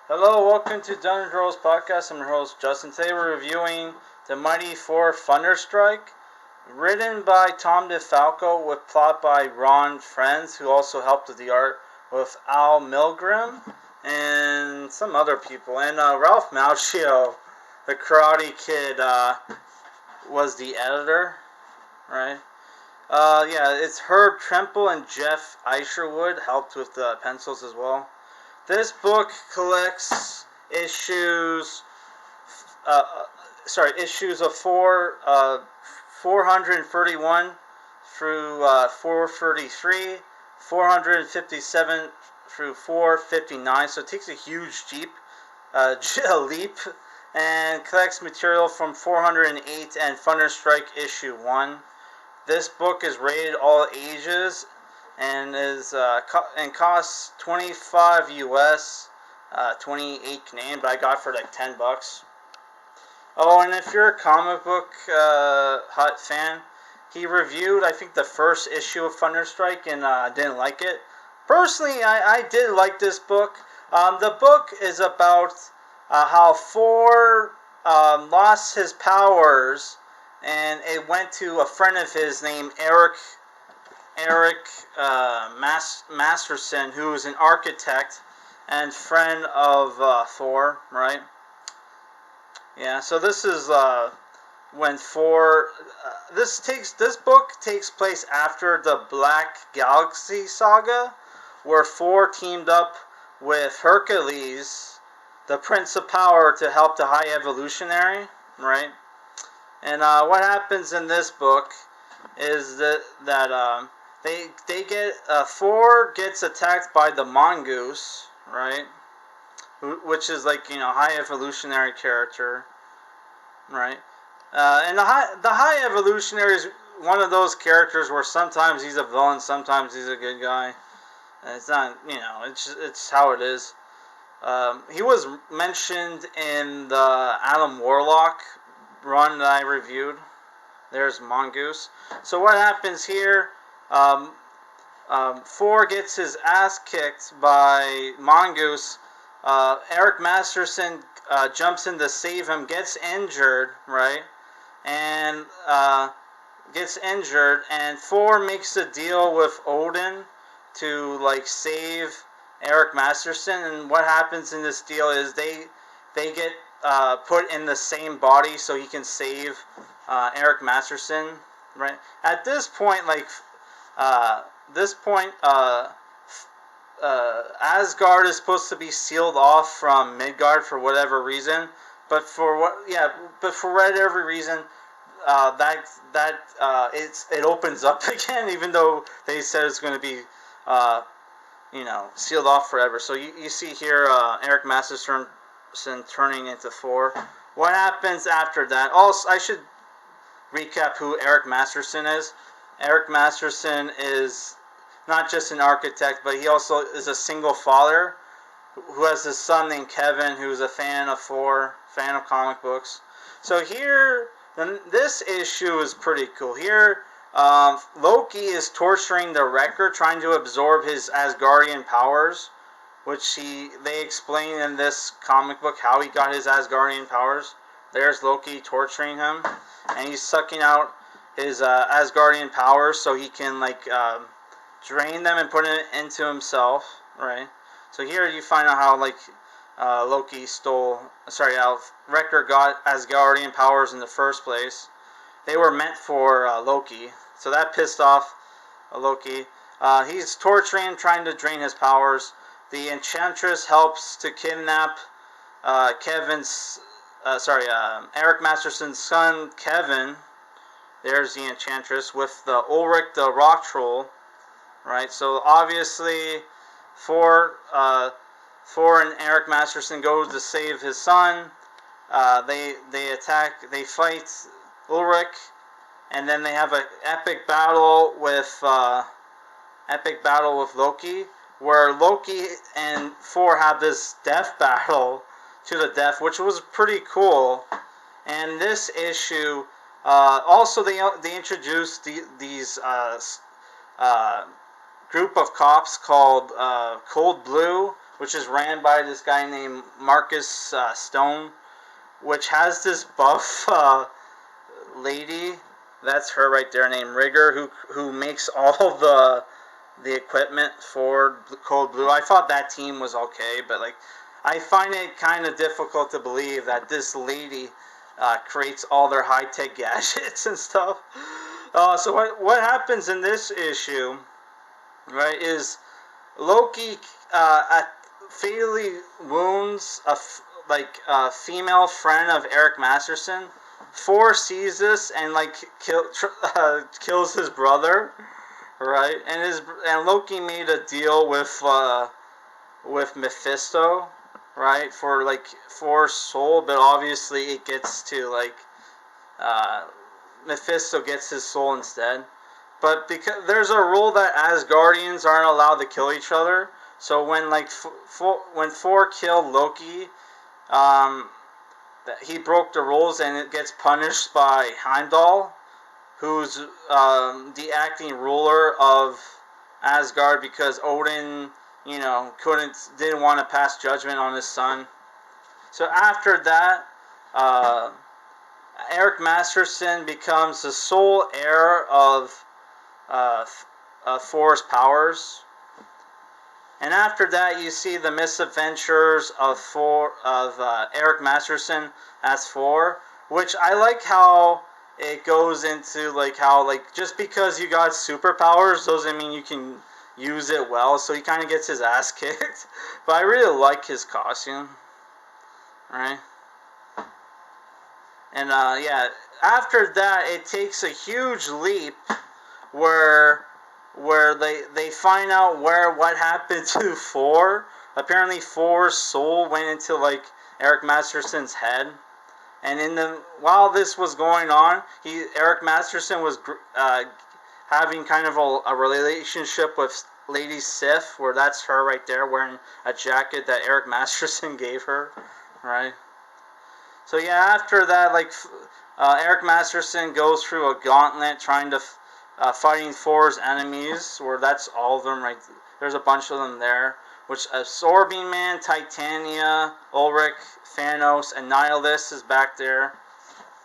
Hello, welcome to Dungeon Rolls Podcast. I'm your host, Justin. Today we're reviewing the Mighty Thor Thunderstrike, written by Tom Defalco with plot by Ron Frenz, who also helped with the art with Milgrom and some other people. And Ralph Macchio, the Karate Kid, was the editor, right? Yeah, it's Herb Trimple and Geof Isherwood helped with the pencils as well. This book collects issues of 431 through 433, 457 through 459. So it takes a huge leap, and collects material from 408 and Thunderstrike issue 1. This book is rated all ages and costs 25 US, 28 Canadian, but I got it for like $10. Oh, and if you're a comic book hot fan, he reviewed, I think, the first issue of Thunderstrike and didn't like it. Personally, I did like this book. The book is about how Thor lost his powers, and it went to a friend of his named Eric Masterson, who is an architect and friend of Thor, right? Yeah, so this is when Thor. This book takes place after the Black Galaxy saga, where Thor teamed up with Hercules, the Prince of Power, to help the High Evolutionary, right? And what happens in this book is that Thor gets attacked by the mongoose, right? Which is like, high evolutionary character, right? And the high evolutionary is one of those characters where sometimes he's a villain, sometimes he's a good guy. And it's not, it's how it is. He was mentioned in the Adam Warlock run that I reviewed. There's Mongoose. So what happens here? Thor gets his ass kicked by Mongoose. Eric Masterson jumps in to save him, gets injured, right? And Thor makes a deal with Odin to save Eric Masterson. And what happens in this deal is they get put in the same body so he can save Eric Masterson, right? At this point, Asgard is supposed to be sealed off from Midgard for whatever reason, but for whatever reason, it opens up again, even though they said it's going to be sealed off forever. So you see here Eric Masterson turning into Thor. What happens after that? Also, I should recap who Eric Masterson is. Eric Masterson is not just an architect, but he also is a single father who has a son named Kevin, who's a fan of Thor, fan of comic books. So here, this issue is pretty cool. Here, Loki is torturing the Wrecker, trying to absorb his Asgardian powers, which they explain in this comic book how he got his Asgardian powers. There's Loki torturing him, and he's sucking out his Asgardian powers so he can drain them and put it into himself, right? So here you find out how Wrecker got Asgardian powers in the first place. They were meant for Loki, so that pissed off Loki. He's torturing him, trying to drain his powers. The Enchantress helps to kidnap Eric Masterson's son, Kevin. There's the Enchantress with the Ulrich the Rock Troll, right? So obviously, Thor and Eric Masterson go to save his son. They fight Ulrich, and then they have an epic battle with Loki, where Loki and Thor have this death battle to the death, which was pretty cool. And this issue, also they introduced these group of cops called Cold Blue, which is ran by this guy named Marcus Stone, which has this buff lady. That's her right there, named Rigger, who makes all the equipment for Cold Blue. I thought that team was okay, but like, I find it kind of difficult to believe that this lady creates all their high-tech gadgets and stuff. So what happens in this issue, right, is Loki fatally wounds a female friend of Eric Masterson. Thor sees this and like kills his brother, right? And Loki made a deal with Mephisto, right, for like Thor's soul, but obviously it gets to like Mephisto gets his soul instead. But because there's a rule that Asgardians aren't allowed to kill each other, so when like when Thor killed Loki, he broke the rules and it gets punished by Heimdall, who's the acting ruler of Asgard, because Odin, you know, didn't want to pass judgment on his son. So after that, Eric Masterson becomes the sole heir of Thor's powers. And after that, you see the misadventures of Eric Masterson as Thor, which I like how it goes into like how like just because you got superpowers doesn't mean you can use it well. So he kind of gets his ass kicked, but I really like his costume, right? And yeah, after that, it takes a huge leap where they find out what happened to Thor. Apparently Thor's soul went into like Eric Masterson's head, and while this was going on, Eric Masterson was having kind of a relationship with Lady Sif, where that's her right there wearing a jacket that Eric Masterson gave her, right? So yeah, after that, like Eric Masterson goes through a gauntlet trying to fighting Thor's enemies, where that's all of them, right? There's a bunch of them there, which Absorbing Man, Titania, Ulrich, Thanos, and Nihilus is back there.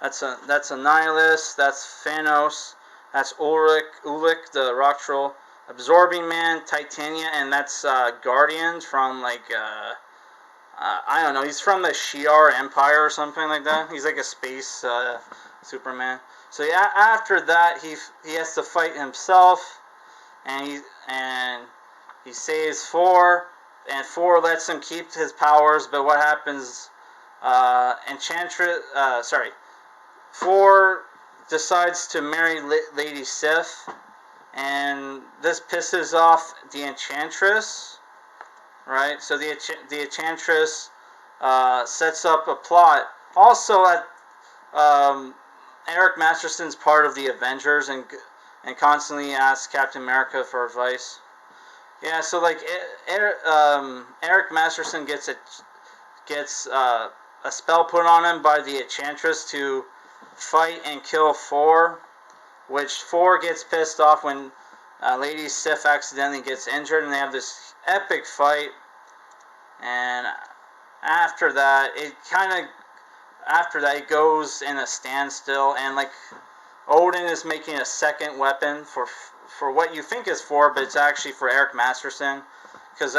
That's a Nihilus, that's Thanos, that's Ulrich, the Rock Troll, Absorbing Man, Titania, and that's Guardian from like I don't know, he's from the Shi'ar Empire or something like that. He's like a space Superman. So yeah, after that he has to fight himself, and he saves Thor, and Thor lets him keep his powers. But what happens? Thor decides to marry Lady Sif, and this pisses off the Enchantress, right? So the Enchantress sets up a plot. Also, Eric Masterson's part of the Avengers and constantly asks Captain America for advice. Yeah, so like Eric Masterson gets a spell put on him by the Enchantress to fight and kill Thor, which Thor gets pissed off when Lady Sif accidentally gets injured, and they have this epic fight. And after that, it goes in a standstill, and like Odin is making a second weapon for what you think is Thor, but it's actually for Eric Masterson, because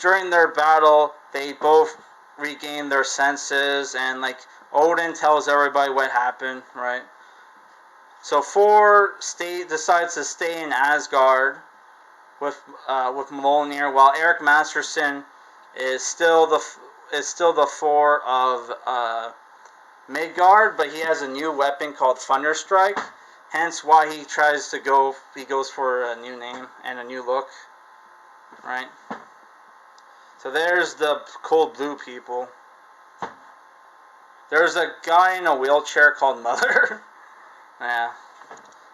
during their battle they both regain their senses, and like Odin tells everybody what happened, right? So Thor decides to stay in Asgard with Mjolnir, while Eric Masterson is still the Thor of Midgard, but he has a new weapon called Thunderstrike. Hence why he goes for a new name and a new look, right? So there's the Cold Blue people. There's a guy in a wheelchair called Mother. Yeah,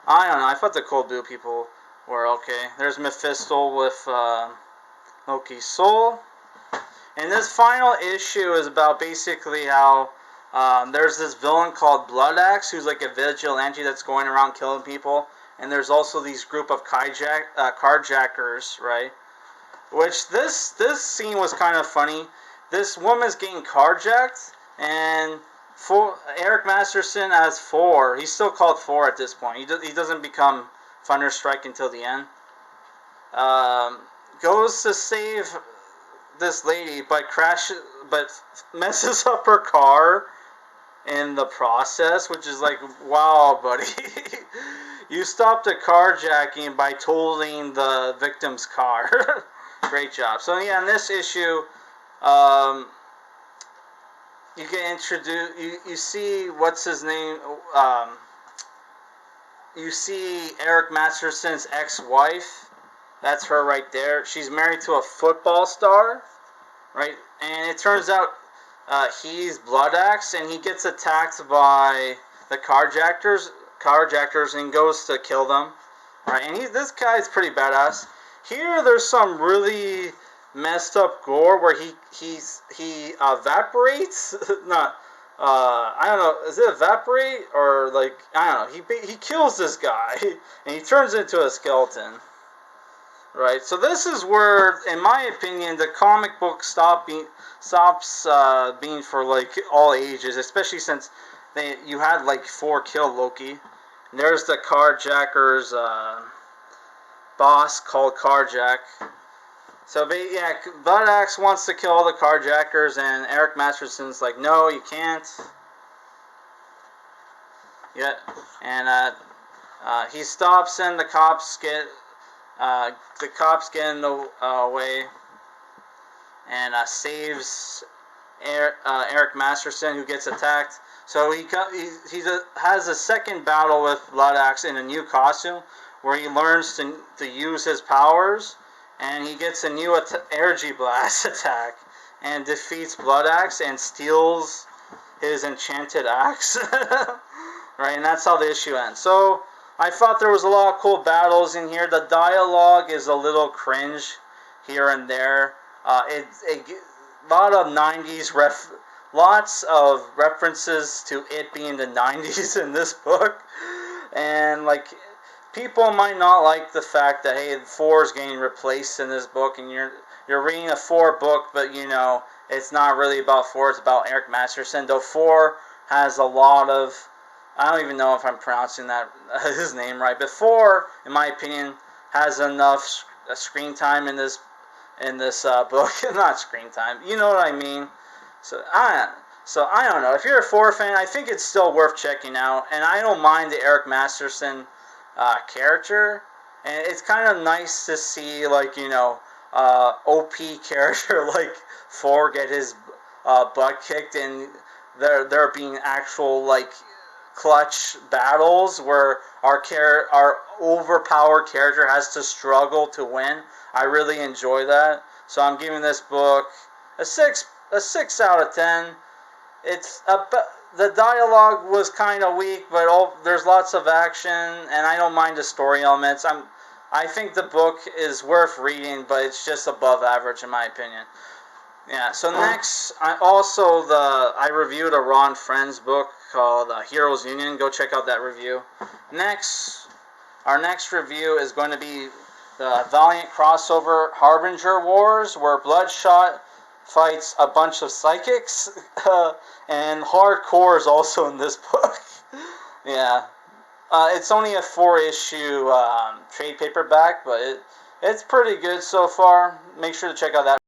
I don't know. I thought the Cold Blue people were okay. There's Mephisto with Loki's soul. And this final issue is about basically how there's this villain called Blood Axe, who's like a vigilante that's going around killing people. And there's also these group of carjackers, right? Which this scene was kind of funny. This woman's getting carjacked, and Eric Masterson as 4. He's still called 4 at this point. He doesn't become Thunderstrike until the end. Goes to save this lady, but messes up her car in the process, which is like, wow, buddy. You stopped a carjacking by totaling the victim's car. Great job. So yeah, in this issue, you get introduced. You see what's his name. You see Eric Masterson's ex-wife. That's her right there. She's married to a football star, right? And it turns out he's Blood Axe, and he gets attacked by the carjackers, and goes to kill them, right? And this guy's pretty badass. Here, there's some really messed up gore where he evaporates. Not, I don't know. Is it evaporate or like, I don't know. He kills this guy and he turns into a skeleton. Right. So this is where, in my opinion, the comic book stops being for like all ages, especially since you had like 4 kill Loki. And there's the carjackers. Boss called Carjack. So yeah, Blood Axe wants to kill all the carjackers, and Eric Masterson's like, no, you can't. Yeah, and he stops, and the cops get in the way, and saves Eric Masterson, who gets attacked. So he has a second battle with Blood Axe in a new costume, where he learns to use his powers, and he gets a new energy blast attack, and defeats Blood Axe and steals his enchanted axe. Right, and that's how the issue ends. So I thought there was a lot of cool battles in here. The dialogue is a little cringe here and there. A lot of 90s lots of references to it being the 90s in this book, and like, people might not like the fact that, hey, 4 is getting replaced in this book, and you're reading a 4 book, but you know it's not really about 4. It's about Eric Masterson. Though 4 has a lot of, I don't even know if I'm pronouncing his name right, but 4, in my opinion, has enough screen time in this book. Not screen time, you know what I mean. So I don't know. If you're a 4 fan, I think it's still worth checking out, and I don't mind the Eric Masterson character, and it's kind of nice to see, like, you know, OP character like 4 get his butt kicked, and there being actual like clutch battles where our overpowered character has to struggle to win. I really enjoy that, so I'm giving this book a 6 out of 10. It's the dialogue was kind of weak, but there's lots of action, and I don't mind the story elements. I think the book is worth reading, but it's just above average in my opinion. Yeah. So next, I reviewed a Ron Frenz book called Heroes Union. Go check out that review. Our next review is going to be the Valiant crossover Harbinger Wars, where Bloodshot fights a bunch of psychics, and hardcore is also in this book. Yeah, it's only a 4-issue trade paperback, but it's pretty good so far. Make sure to check out that